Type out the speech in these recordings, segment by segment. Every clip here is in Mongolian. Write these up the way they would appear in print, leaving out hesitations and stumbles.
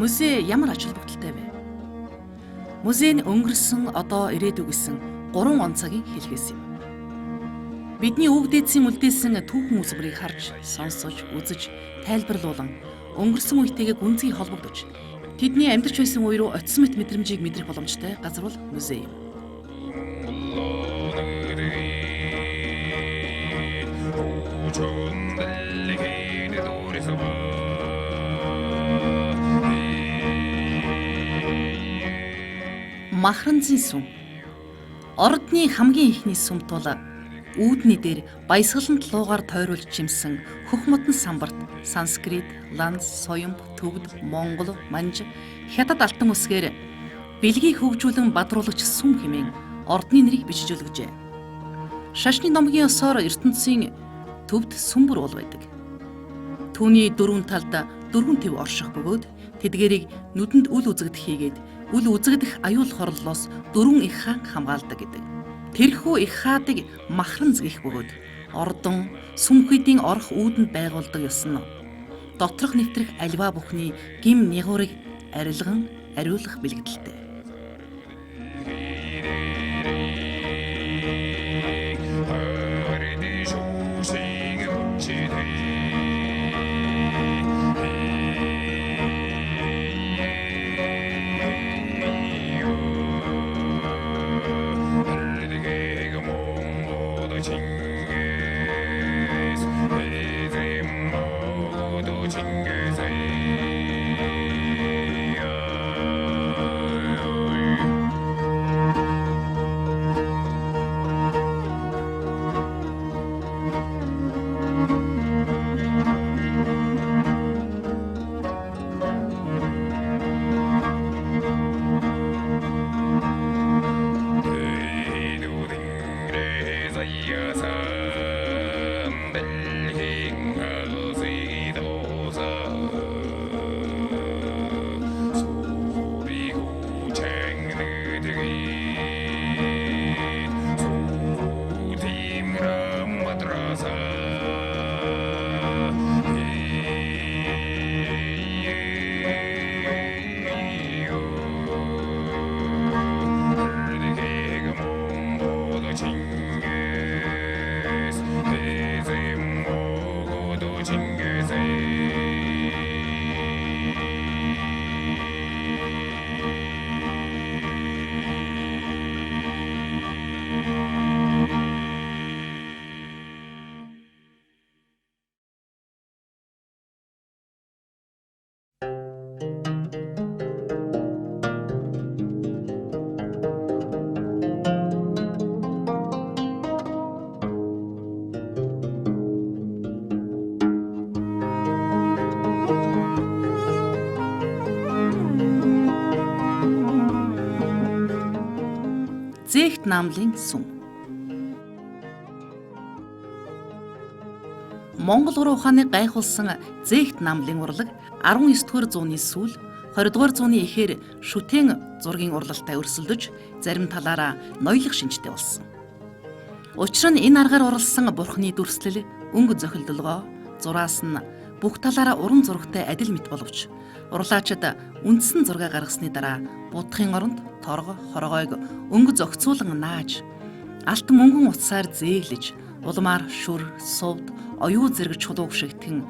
Музей ямар ач холбогдолтой вэ? Музей нь өнгөрсөн, одоо ирээдүйг гэсэн 3 онцагийн хэлхээс юм. Бидний өвөг дээдсийн үлдээсэн түүхэн үзмэрийг харж, сонсож, үзэж, тайлбарлуулан өнгөрсөн үетэйгээ гүнзгий холбогдож, тэдний амьдарч байсан үе рүү очсон мэт мэдрэмжийг мэдрэх боломжтой газар бол музей юм. Махранзын сүм. Ордны хамгийн ихний сүмт бол үүдний дээр баясгалан луугаар тойруулж жимсэн хөх модон самбарт санскрит, ланс, соёмб, төвд, монгол, манж, хятад алтан үсгээр бэлгийг хөгжүүлэн бадруулагч сүм хэмээн ордны нэрийг бичижүүлгэжээ. Шашны номгийн ёсоор ертөнцийн төвд сүмбэр уул байдаг. Түүний дөрвөн талд дөрвөн төв орших бөгөөд тэдгээрийг нүдэнд үл үзэгдэх хийгээд үл үзэгдэх аюул хорлолоос дөрвөн их хаан хамгаалдаг гэдэг. Тэрхүү их хаадыг махранз гэх бөгөөд ордон сүмхүйдийн орох үүдэнд байгуулдаг ёсон нь доторх нэвтрэх альва бүхний гим нягуурыг арилган ариулах бэлгэлтэй. Зээгт наамлын сүм. Монгол уран ухааныг гайхуулсан Зээгт наамлын урлаг 19-р зууны сүүл 20-р зууны эхээр шүтэн зургийн урлалтай өрсөлдөж, зарим талаараа ноёлох шинжтэй болсон. Учир нь энэ аргаар урлсан бурхны дүрслэл, өнгө зохилдолгоо, зураас нь бүх талаараа уран зурагтай адил мэт боловч урлаачид үндсэн зураг гаргасны дараа будахын оронд торго, хоргойг өнгө зохицуулан нааж, алтан мөнгөн утсаар зээглэж, улмаар шүр, сувд, оюу зэрэг чулууг шигтгэн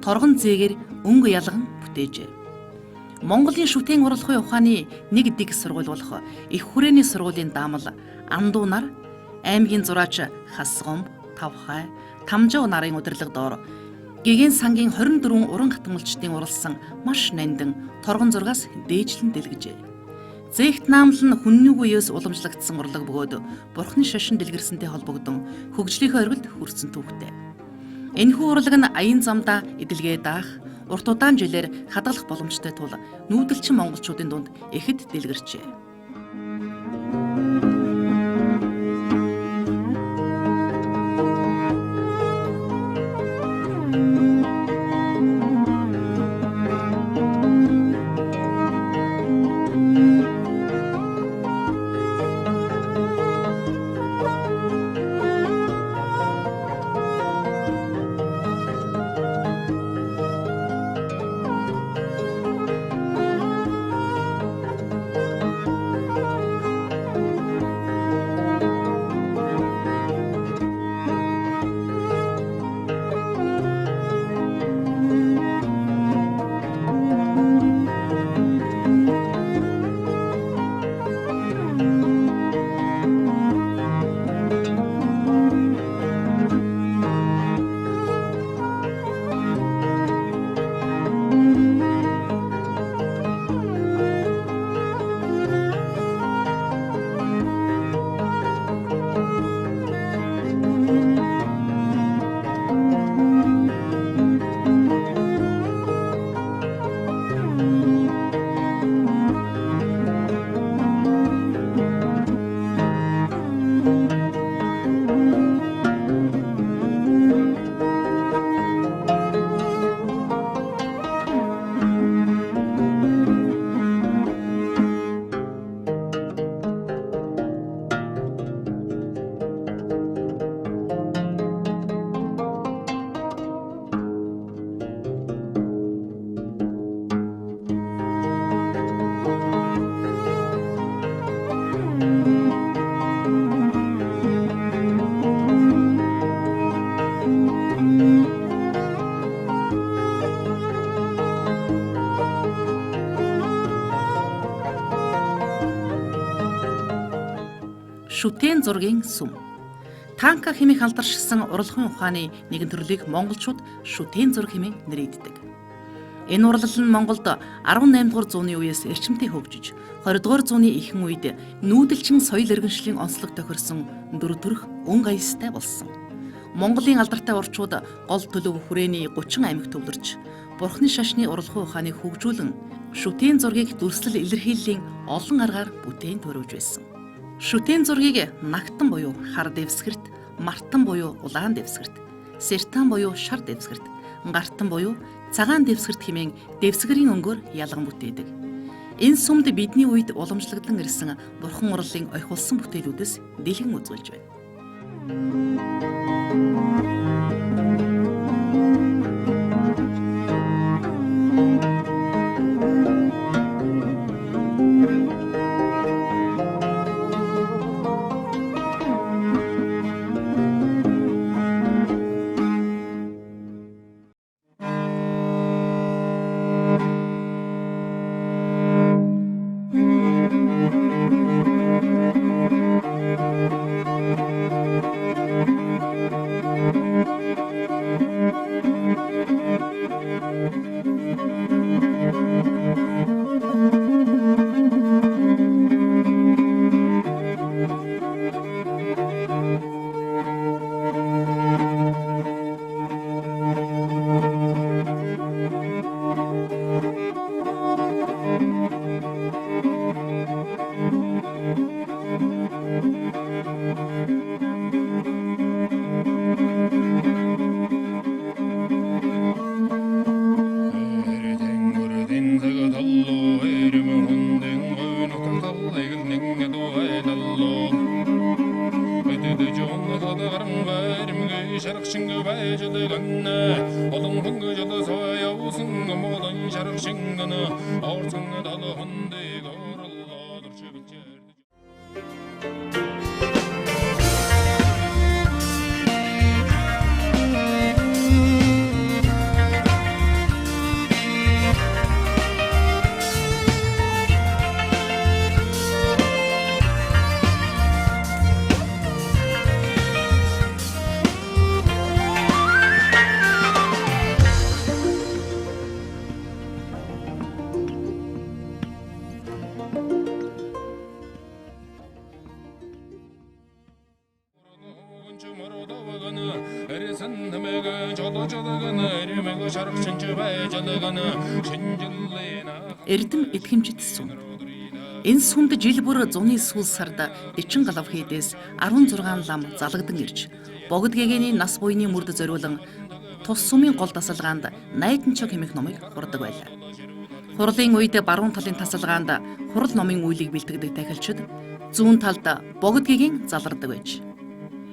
торгон зээгээр өнгө ялган бүтээжээ. Монголын шүтэн урлагын ухааны нэг дэг сургууль болох их хүрээний сургуулийн даамал андуунаар аймгийн зураач Хасгомб, Тавхай, Тамжав нарын удирдлага доор гэгэн сангийн 24 уран гатамжлчдын уралсан маш нандин торгон зургаас дээжлэн дэлгэжээ. Зээгт наамл нь хүннийг үеэс уламжлагдсан урлаг бөгөөд бурхны шашин дэлгэрсэнтэй холбогдсон хөгжлийнхөө оргилд хүрсэн түүхтэй. Энэхүү урлаг нь аян замдаа эдэлгээ даах, урт удаан жилээр хадгалах боломжтой тул нүүдэлчин монголчуудын дунд ихэд дэлгэрчээ. шүтэн зургийн сүм. Танка хэмээх алдаршсан урлагийн ухааны нэгэн төрлийг монголчууд шүтэн зураг хэмээн нэрийддэг. Энэ урлал нь Монголд 18 дугаар зууны үеэс эрчимтэй хөгжиж 20 дугаар зууны ихэнх үед нүүдэлчин соёл иргэншлийн онцлог тохирсон дөрв төрх өн аястай болсон. Монголын алдартай урчууд гол төлөв хүрээний 30 аймаг төвлөрч Бурхны шашны урлагийн ухааныг хөгжүүлэн шүтэн зургийг дүрслэл илэрхийллийн олон аргаар бүтээн төрөвж байсан. Шүтэн зургийг нагтан буюу хар дэвсгэрт, мартан буюу улаан дэвсгэрт, сертан буюу шар дэвсгэрт, гартан буюу цагаан дэвсгэрт хэмээн дэвсгэрийн өнгөөр ялган бүтээдэг. Энэ сүмд бидний үед уламжлагдан ирсэн бурхан урлалын ойхулсан бүтээлүүдээс дэлгэн үзүүлж байна. Эрдэм эдгэмжит сүм. Энэ сүмд жил бүр зуны сүүл сард 40 галав хийдээс 16 лам залгдан ирж, богд гэгэний нас буйны мөрд зориулан тус сүмийн гол тасалгаанд найдан чог хэмээх номыг хурдаг байлаа. Хурлын үед баруун талын тасалгаанд хурал номын үйлийг бэлтгэдэг тахилчид зүүн талд богд гэгийн залардаг байж.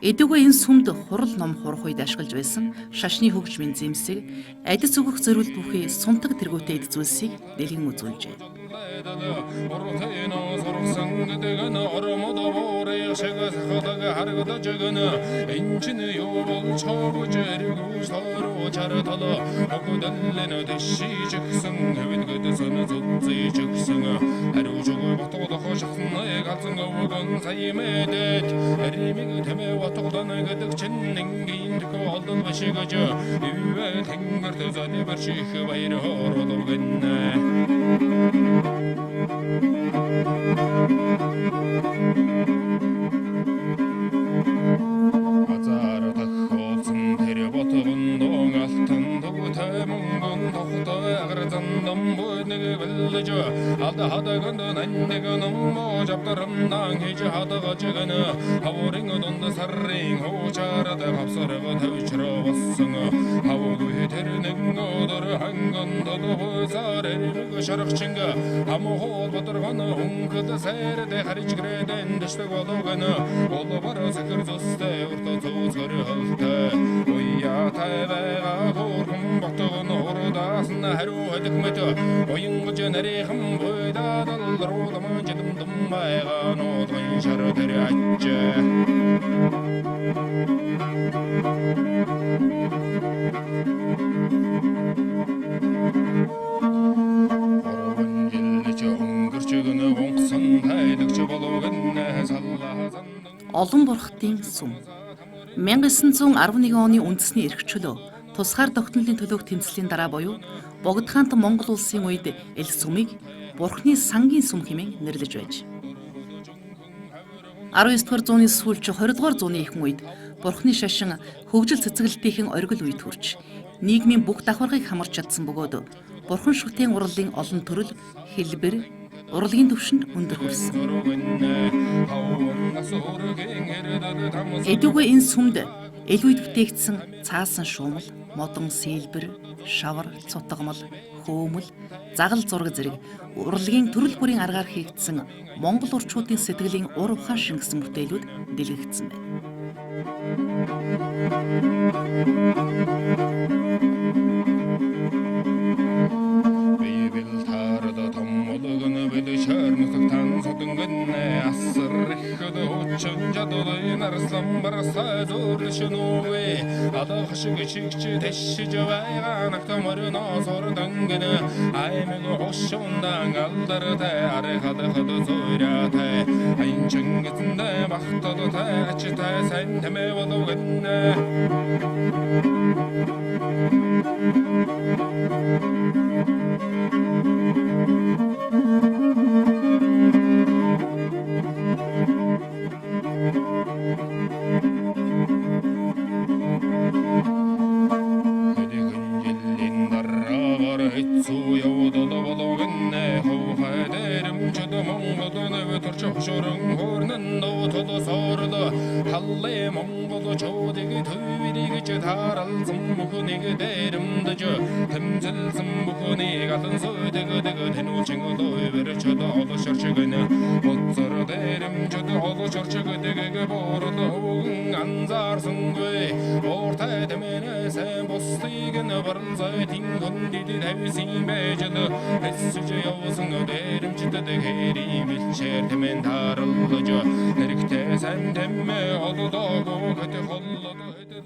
Эдүгээ энэ сүмд хурал ном хурах үед ашиглаж байсан шашны хөгжмийн зэмсэг, адис өгөх зориулт бүхий сунтаг тэргүүтэй эд зүйлсийг дэлгэн үзүүлжээ. олон бурхтын сүм. 1911 оны үндэсний эрх чөлөө тусгаар тогтнолын төлөөх тэмцлийн дараа буюу Богд хаант Монгол улсын үед эл сүмийг Бурхны сангийн сүм хэмээн нэрлэж байж. 19-р зууны сүүлч 20-р зууны ихэнх үед Бурхны шашин хөгжил цэцгэлтийн оргил үед хүрч нийгмийн бүх давхаргыг хамарч чадсан бөгөөд Бурхан шүтээн урлалын олон төрөл, хэлбэр, урлагийн түвшинд өндөр хүрсэн. Эдүгээ энэ сүмд эл үед бүтээгдсэн цаасан шуумал, модон сэлбэр, шавар, цутгамал, хөөмөл, загал зураг зэрэг урлагийн төрөл бүрийн аргаар хийгдсэн Монгол урчуудын сэтгэлийн ур ухаан шингэсэн бүтээлүүд дэлгэгдсэн байна.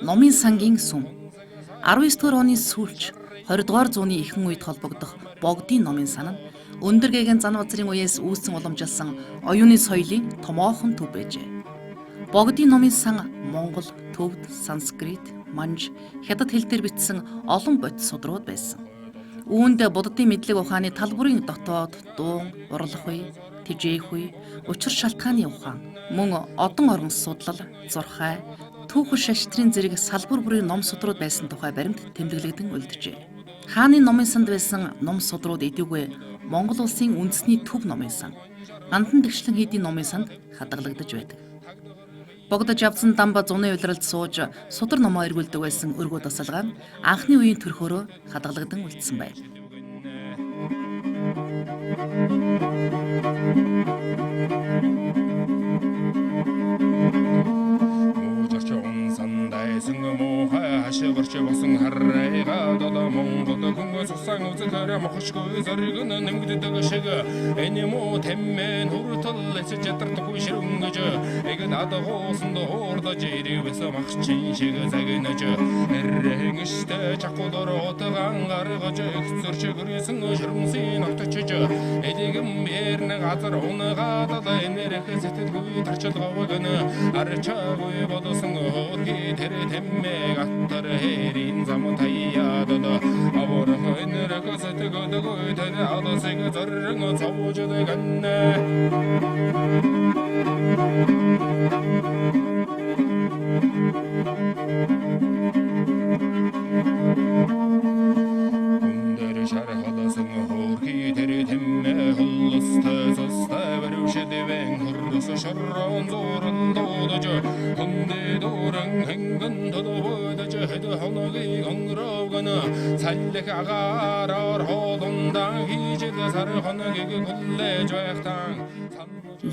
Номын сангийн сүм 19-р оны сүүлч 20-р зууны ихэнх үед холбогдох Богдын номын сан нь өндөр гээгэн зан базрын үеэс үүссэн уламжилсан оюуны соёлын томоохон төв байжээ. Богдын номын сан Монгол, Төвд, Санскрит, Манж, Хятад хэл дээр бичсэн олон бодис судрууд байсан. Үүнд буддын мэдлэг ухааны тал бүрийн дотоод, дуун, урлах үе, тэжээх үе, учир шалтгааны ухаан, мөн одон орон судлал, зурхай, түүх шаштрын зэрэг салбар бүрийн ном судрууд байсан тухай баримт тэмдэглэгдэн үлджээ. Хааны номын санд байсан ном судрууд эдүүгээ Монгол улсын үндэсний төв номын сан, Гандан тэгшлэн хийдийн номын санд хадгалагдаж байдаг. Богдож авсан дамба зуны улиралд сууж судар номоо эргүүлдэг байсан өргөө тасалгаа нь анхны үеийн төрхөөрөө хадгалагдсан үлдсэн байна.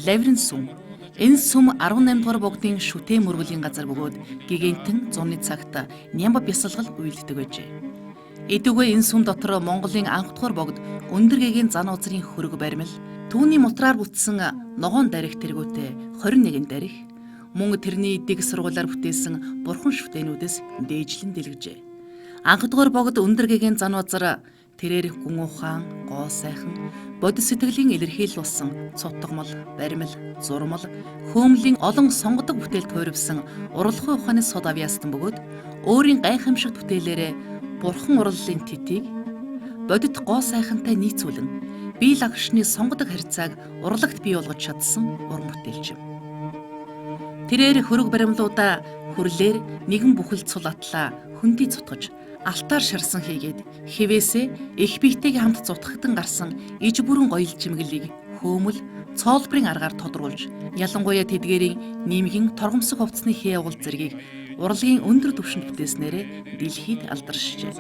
Лаврын сүм. Энэ сүм 18 дугаар богдын шүтээ мөргөлийн газар бөгөөд гигантэн зуны цагт Нямба бясалгал үйлддэг байжээ. Эдүгээ энэ сүм дотор Монголын анх дугаар богд өндөр гэгийн зан узрын хөрөг баримл, түүний мутраар бүтсэн ногоон дарих тэргүүтэй 21 дарих, мөн тэрний дэг сургуулаар бүтээсэн бурхан шүтээнүүдээс дээжлэн дэлгэжээ. Анх дугаар богд өндөр гэгийн зан узар Тэрээр гүн ухаан, гоо сайхан, бодис сэтгэлийн илэрхийлэл болсон цутгамал, баримл, зурмал, хөөмлийн олон сонгодог бүтээл туйрвсан урлагын ухааны сод авьяастан бөгөөд өөрийн гайхамшигт бүтээлээрээ бурхан урлалын тэтийг бодит гоо сайхантай нийцүүлэн бие лагшны сонгодог харьцааг урлагт бий болгож чадсан уран бүтээлч юм. Тэрээр хөрөг баримлуудаа хүрлээр нэгэн бүхэл цул атлаа хөндөй цутгаж алтаар шарсан хийгээд хэвээсээ их биетэйг хамт зутгахтан гарсан иж бүрэн гоёл чимэглэлийг хөөмөл цоолбрын аргаар тодруулж ялангуяа тэдгээрийн ниймгийн торгомсог хувцсны хээ угал зэргийг урлагийн өндөр түвшинд бүтээснээрээ дэлхийд алдаршжээ.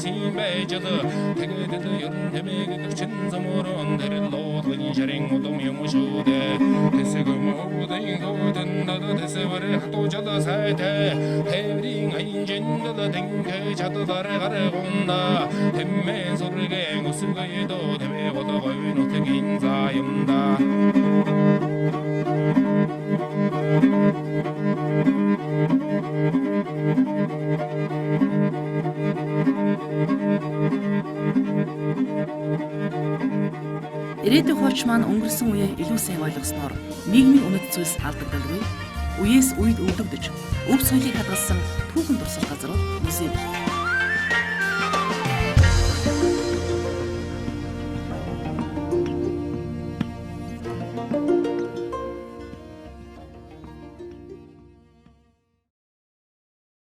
Simejada tegede yön demege için zamoron derlodun jaring odum yumuşude tesegum odin godun da tesevere hatojada saite tevring ainjendada denke çatılar garagunda temmen sorge musugaydo deme oda goyun otegin zayımda. Ирээдүйн хууч маань өнгөрсөн үеэ илүү сайн ойлгосноор нийгмийн үнэт зүйлс алдагдaltaгүй. Үеэс үед өвлөгдөж, өв соёлыг хадгалсан түүхэн дурсах газар бол музей.